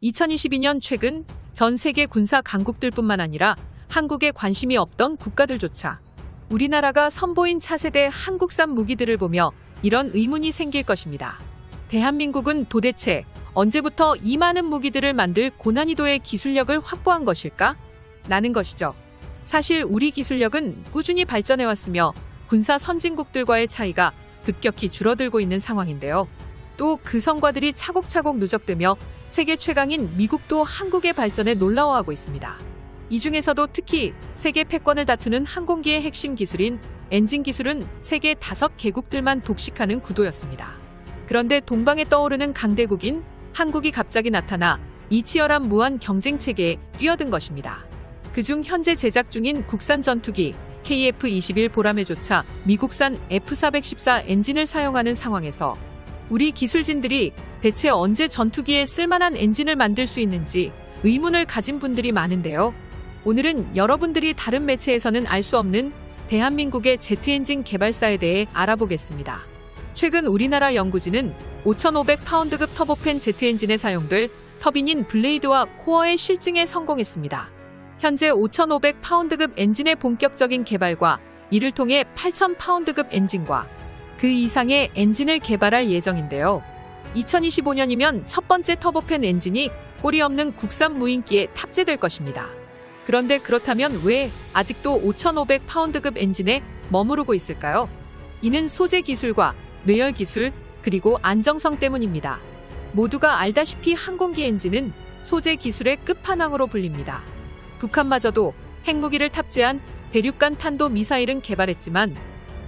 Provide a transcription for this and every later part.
2022년 최근 전 세계 군사 강국들뿐만 아니라 한국에 관심이 없던 국가들조차 우리나라가 선보인 차세대 한국산 무기들을 보며 이런 의문이 생길 것입니다. 대한민국은 도대체 언제부터 이 많은 무기들을 만들 고난이도의 기술력을 확보한 것일까? 라는 것이죠. 사실 우리 기술력은 꾸준히 발전해왔으며 군사 선진국들과의 차이가 급격히 줄어들고 있는 상황인데요. 또 그 성과들이 차곡차곡 누적되며 세계 최강인 미국도 한국의 발전에 놀라워하고 있습니다. 이 중에서도 특히 세계 패권을 다투는 항공기의 핵심 기술인 엔진 기술은 세계 5개국들만 독식하는 구도였습니다. 그런데 동방에 떠오르는 강대국인 한국이 갑자기 나타나 이 치열한 무한 경쟁 체계에 뛰어든 것입니다. 그중 현재 제작 중인 국산 전투기 KF-21 보라매조차 미국산 F-414 엔진을 사용하는 상황에서 우리 기술진들이 대체 언제 전투기에 쓸만한 엔진을 만들 수 있는지 의문을 가진 분들이 많은데요. 오늘은 여러분들이 다른 매체에서는 알 수 없는 대한민국의 제트엔진 개발사에 대해 알아보겠습니다. 최근 우리나라 연구진은 5,500파운드급 터보팬 제트엔진에 사용될 터빈인 블레이드와 코어의 실증에 성공했습니다. 현재 5,500파운드급 엔진의 본격적인 개발과 이를 통해 8,000파운드급 엔진과 그 이상의 엔진을 개발할 예정인데요. 2025년이면 첫 번째 터보팬 엔진이 꼬리 없는 국산 무인기에 탑재될 것입니다. 그런데 그렇다면 왜 아직도 5,500파운드급 엔진에 머무르고 있을까요? 이는 소재 기술과 뇌열 기술, 그리고 안정성 때문입니다. 모두가 알다시피 항공기 엔진은 소재 기술의 끝판왕으로 불립니다. 북한마저도 핵무기를 탑재한 대륙간 탄도 미사일은 개발했지만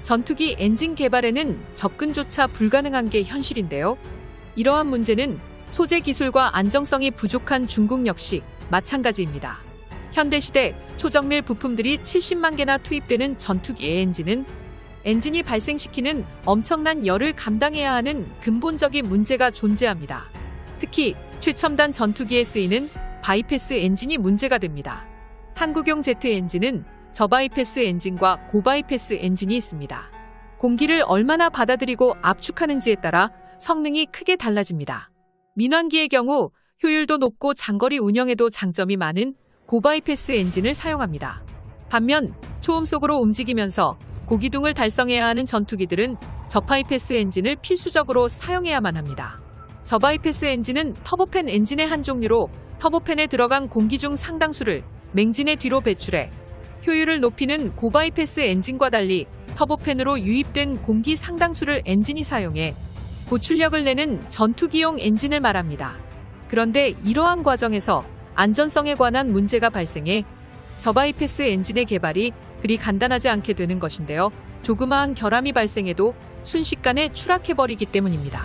전투기 엔진 개발에는 접근조차 불가능한 게 현실인데요. 이러한 문제는 소재 기술과 안정성이 부족한 중국 역시 마찬가지입니다. 현대시대 초정밀 부품들이 70만 개나 투입되는 전투기의 엔진은 엔진이 발생시키는 엄청난 열을 감당해야 하는 근본적인 문제가 존재합니다. 특히 최첨단 전투기에 쓰이는 바이패스 엔진이 문제가 됩니다. 한국용 제트 엔진은 저바이패스 엔진과 고바이패스 엔진이 있습니다. 공기를 얼마나 받아들이고 압축하는지에 따라 성능이 크게 달라집니다. 민환기의 경우 효율도 높고 장거리 운영에도 장점이 많은 고바이패스 엔진을 사용합니다. 반면 초음 속으로 움직이면서 고기둥을 달성해야 하는 전투기들은 저바이패스 엔진을 필수적으로 사용해야만 합니다. 저바이패스 엔진은 터보팬 엔진의 한 종류로 터보팬에 들어간 공기 중 상당수를 맹진의 뒤로 배출해 효율을 높이는 고바이패스 엔진과 달리 터보팬으로 유입된 공기 상당수를 엔진이 사용해 고출력을 내는 전투기용 엔진을 말합니다. 그런데 이러한 과정에서 안전성에 관한 문제가 발생해 저바이패스 엔진의 개발이 그리 간단하지 않게 되는 것인데요. 조그마한 결함이 발생해도 순식간에 추락해버리기 때문입니다.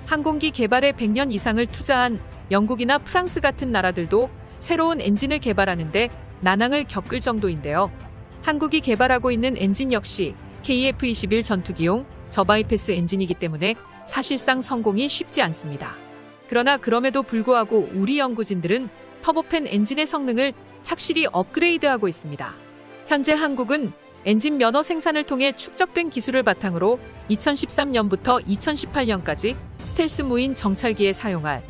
항공기 개발에 100년 이상을 투자한 영국이나 프랑스 같은 나라들도 새로운 엔진을 개발하는데 난항을 겪을 정도인데요. 한국이 개발하고 있는 엔진 역시 KF-21 전투기용 저바이패스 엔진이기 때문에 사실상 성공이 쉽지 않습니다. 그러나 그럼에도 불구하고 우리 연구진들은 터보팬 엔진의 성능을 착실히 업그레이드하고 있습니다. 현재 한국은 엔진 면허 생산을 통해 축적된 기술을 바탕으로 2013년부터 2018년까지 스텔스 무인 정찰기에 사용할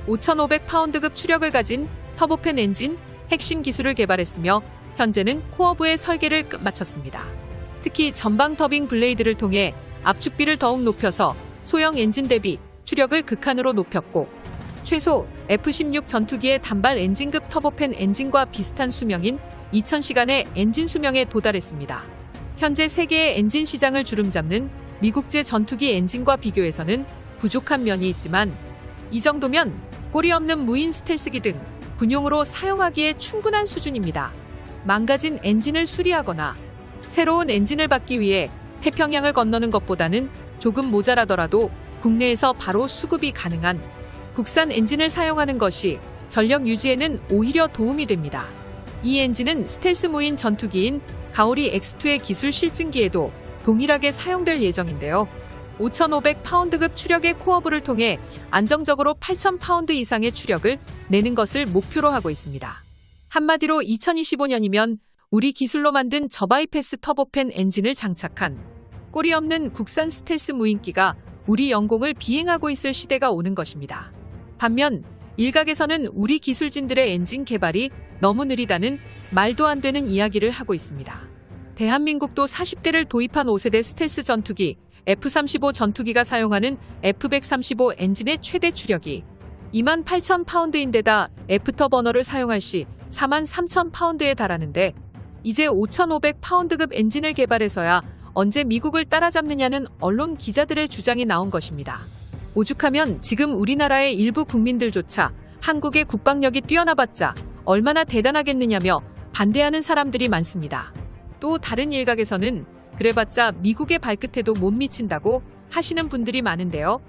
5,500파운드급 추력을 가진 터보팬 엔진 핵심 기술을 개발했으며 현재는 코어부의 설계를 끝마쳤습니다. 특히 전방 터빈 블레이드를 통해 압축비를 더욱 높여서 소형 엔진 대비 추력을 극한으로 높였고 최소 F-16 전투기의 단발 엔진급 터보팬 엔진과 비슷한 수명인 2000시간의 엔진 수명에 도달했습니다. 현재 세계의 엔진 시장을 주름잡는 미국제 전투기 엔진과 비교해서는 부족한 면이 있지만 이 정도면 꼬리 없는 무인 스텔스기 등 군용으로 사용하기에 충분한 수준입니다. 망가진 엔진을 수리하거나 새로운 엔진을 받기 위해 태평양을 건너는 것보다는 조금 모자라더라도 국내에서 바로 수급이 가능한 국산 엔진을 사용하는 것이 전력 유지에는 오히려 도움이 됩니다. 이 엔진은 스텔스 무인 전투기인 가오리 X2의 기술 실증기에도 동일하게 사용될 예정인데요. 5,500파운드급 추력의 코어부를 통해 안정적으로 8,000파운드 이상의 추력을 내는 것을 목표로 하고 있습니다. 한마디로 2025년이면 우리 기술로 만든 저바이패스 터보팬 엔진을 장착한 꼬리 없는 국산 스텔스 무인기가 우리 영공을 비행하고 있을 시대가 오는 것입니다. 반면 일각에서는 우리 기술진들의 엔진 개발이 너무 느리다는 말도 안 되는 이야기를 하고 있습니다. 대한민국도 40대를 도입한 5세대 스텔스 전투기 F-35 전투기가 사용하는 F-135 엔진의 최대 추력이 28,000파운드인데다 애프터버너를 사용할 시 43,000파운드에 달하는데 이제 5,500파운드급 엔진을 개발해서야 언제 미국을 따라잡느냐는 언론 기자들의 주장이 나온 것입니다. 오죽하면 지금 우리나라의 일부 국민들조차 한국의 국방력이 뛰어나봤자 얼마나 대단하겠느냐며 반대하는 사람들이 많습니다. 또 다른 일각에서는 그래봤자 미국의 발끝에도 못 미친다고 하시는 분들이 많은데요.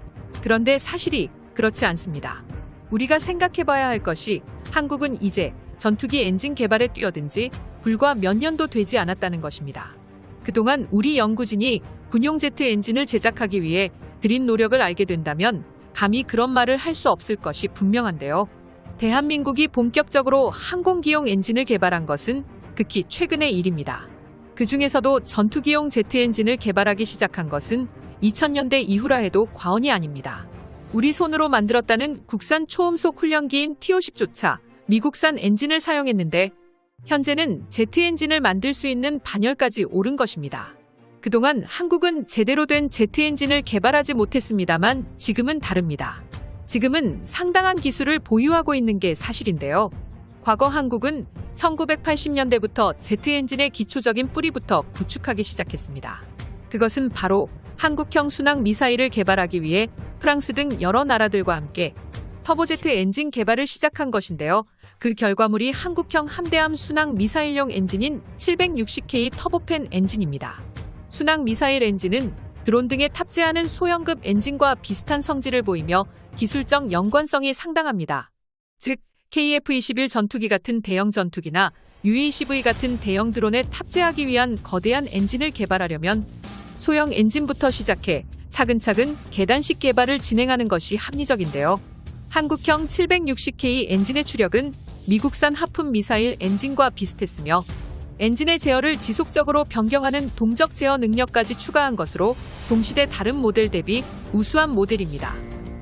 그런데 사실이 그렇지 않습니다. 우리가 생각해봐야 할 것이 한국은 이제 전투기 엔진 개발에 뛰어든 지 불과 몇 년도 되지 않았다는 것입니다. 그동안 우리 연구진이 군용 제트 엔진을 제작하기 위해 들인 노력을 알게 된다면 감히 그런 말을 할 수 없을 것이 분명한데요. 대한민국이 본격적으로 항공기용 엔진을 개발한 것은 극히 최근의 일입니다. 그 중에서도 전투기용 제트 엔진을 개발하기 시작한 것은 2000년대 이후라 해도 과언이 아닙니다. 우리 손으로 만들었다는 국산 초음속 훈련기인 T-50조차 미국산 엔진을 사용했는데 현재는 제트 엔진을 만들 수 있는 반열까지 오른 것입니다. 그동안 한국은 제대로 된 제트 엔진을 개발하지 못했습니다만 지금은 다릅니다. 지금은 상당한 기술을 보유하고 있는 게 사실인데요. 과거 한국은 1980년대부터 제트 엔진의 기초적인 뿌리부터 구축하기 시작했습니다. 그것은 바로 한국형 순항 미사일을 개발하기 위해 프랑스 등 여러 나라들과 함께 터보제트 엔진 개발을 시작한 것인데요. 그 결과물이 한국형 함대함 순항 미사일용 엔진인 760K 터보팬 엔진입니다. 순항 미사일 엔진은 드론 등에 탑재하는 소형급 엔진과 비슷한 성질을 보이며 기술적 연관성이 상당합니다. 즉, KF-21 전투기 같은 대형 전투기나 UACV 같은 대형 드론에 탑재하기 위한 거대한 엔진을 개발하려면 소형 엔진부터 시작해 차근차근 계단식 개발을 진행하는 것이 합리적인데요. 한국형 760K 엔진의 추력은 미국산 하품 미사일 엔진과 비슷했으며 엔진의 제어를 지속적으로 변경하는 동적 제어 능력까지 추가한 것으로 동시대 다른 모델 대비 우수한 모델입니다.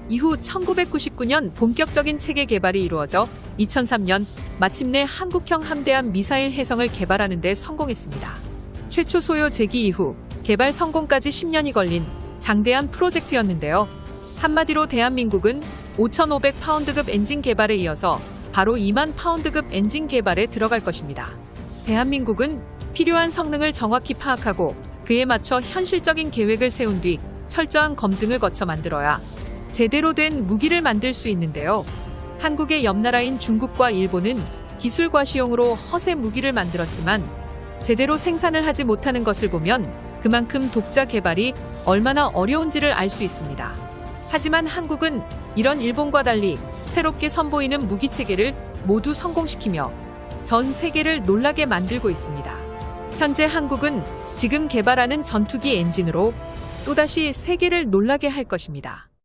이후 1999년 본격적인 체계 개발이 이루어져 2003년 마침내 한국형 함대함 미사일 해성을 개발하는 데 성공했습니다. 최초 소요 제기 이후 개발 성공까지 10년이 걸린 장대한 프로젝트였는데요. 한마디로 대한민국은 5,500파운드급 엔진 개발에 이어서 바로 2만 파운드급 엔진 개발에 들어갈 것입니다. 대한민국은 필요한 성능을 정확히 파악하고 그에 맞춰 현실적인 계획을 세운 뒤 철저한 검증을 거쳐 만들어야 제대로 된 무기를 만들 수 있는데요. 한국의 옆나라인 중국과 일본은 기술 과시용으로 허세 무기를 만들었지만 제대로 생산을 하지 못하는 것을 보면 그만큼 독자 개발이 얼마나 어려운지를 알 수 있습니다. 하지만 한국은 이런 일본과 달리 새롭게 선보이는 무기 체계를 모두 성공시키며 전 세계를 놀라게 만들고 있습니다. 현재 한국은 지금 개발하는 전투기 엔진으로 또다시 세계를 놀라게 할 것입니다.